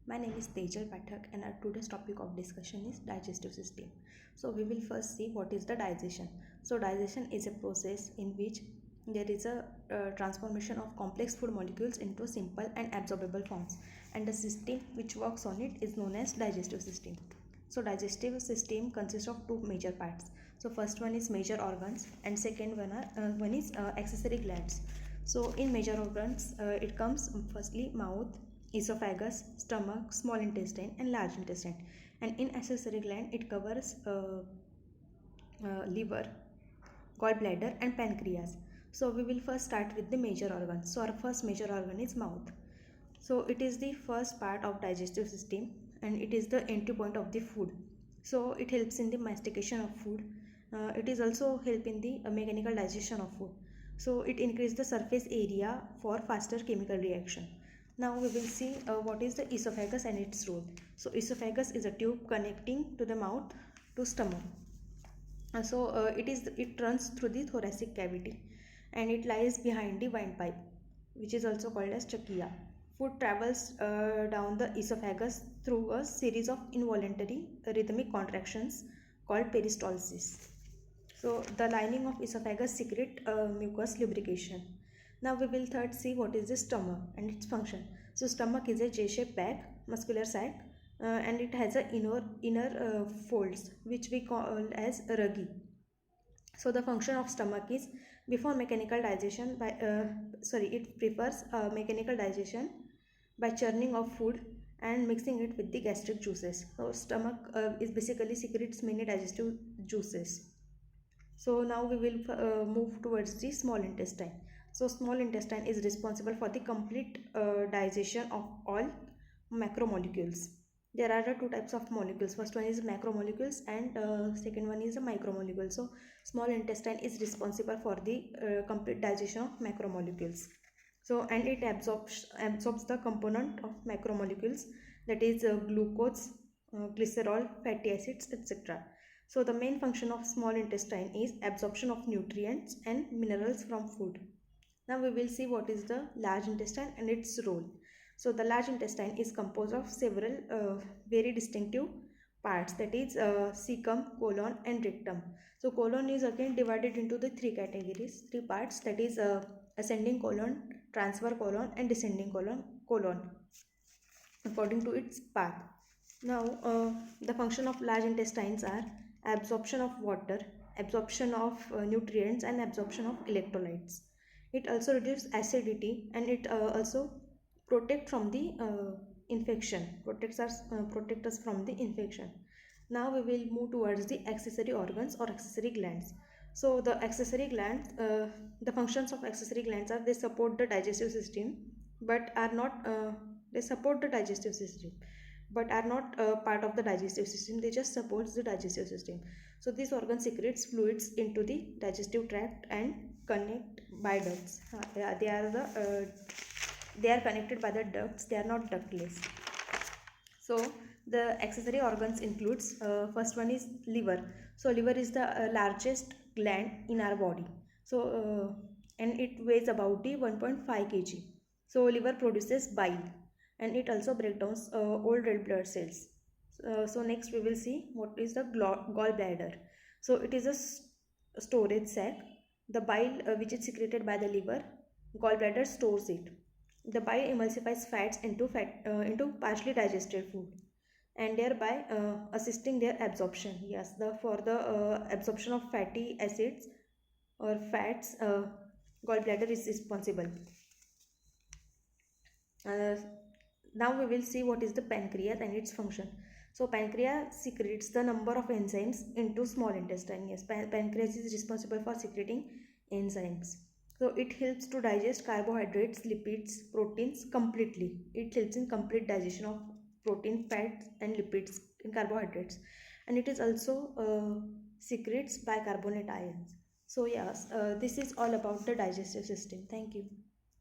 My name is Tejal Pathak and our today's topic of discussion is digestive system. So we will first see what is the digestion. So digestion is a process in which there is a transformation of complex food molecules into simple and absorbable forms, and the system which works on it is known as digestive system. So digestive system consists of two major parts. So first one is major organs and second one is accessory glands. So in major organs it comes firstly mouth, esophagus, stomach, small intestine and large intestine, and in accessory gland it covers liver, gallbladder and pancreas. So we will first start with the major organs. So our first major organ is mouth. So it is the first part of digestive system and it is the entry point of the food. So it helps in the mastication of food. It is also help in the mechanical digestion of food. So it increases the surface area for faster chemical reaction. Now we will see what is the esophagus and its role. So esophagus is a tube connecting to the mouth to stomach. It runs through the thoracic cavity and it lies behind the windpipe, which is also called as trachea. Food travels down the esophagus through a series of involuntary rhythmic contractions called peristalsis. So the lining of esophagus secrete mucus lubrication. Now we will third see what is the stomach and its function. So stomach is a J-shaped bag, muscular sac, and it has a inner folds which we call as ragi. So the function of stomach is before mechanical digestion it prefers mechanical digestion by churning of food and mixing it with the gastric juices. So stomach is basically secretes many digestive juices. So now we will move towards the small intestine. So small intestine is responsible for the complete digestion of all macromolecules. There are two types of molecules. First one is macromolecules and second one is a micromolecule. So small intestine is responsible for the complete digestion of macromolecules. So and it absorbs the component of macromolecules, that is glucose, glycerol, fatty acids, etc. So the main function of small intestine is absorption of nutrients and minerals from food. Now we will see what is the large intestine and its role. So the large intestine is composed of several very distinctive parts, that is cecum, colon and rectum. So colon is again divided into the three categories, three parts, that is ascending colon, transverse colon and descending colon according to its path. Now the function of large intestines are absorption of water, absorption of nutrients and absorption of electrolytes. It also reduces acidity and it also protect from the infection, protect us from the infection. Now we will move towards the accessory organs or accessory glands. So the accessory glands, the functions of accessory glands are they support the digestive system but are not they support the digestive system but are not part of the digestive system. They just support the digestive system. So these organs secretes fluids into the digestive tract and connect by ducts. They are connected by the ducts. They are not ductless. So the accessory organs includes first one is liver. So liver is the largest gland in our body. So and it weighs about the 1.5 kg. So liver produces bile and it also breaks down old red blood cells. So next we will see what is the gallbladder. So it is a storage sac. The bile which is secreted by the liver, gallbladder stores it. The bile emulsifies fats into partially digested food and thereby assisting their absorption. Yes, for the absorption of fatty acids or fats, gallbladder is responsible. Uh, Now we will see what is the pancreas and its function. So pancreas secretes the number of enzymes into small intestine. Yes, pancreas is responsible for secreting enzymes. So it helps to digest carbohydrates, lipids, proteins completely. It helps in complete digestion of protein, fats and lipids and carbohydrates. And it is also secretes bicarbonate ions. So yes, this is all about the digestive system. Thank you.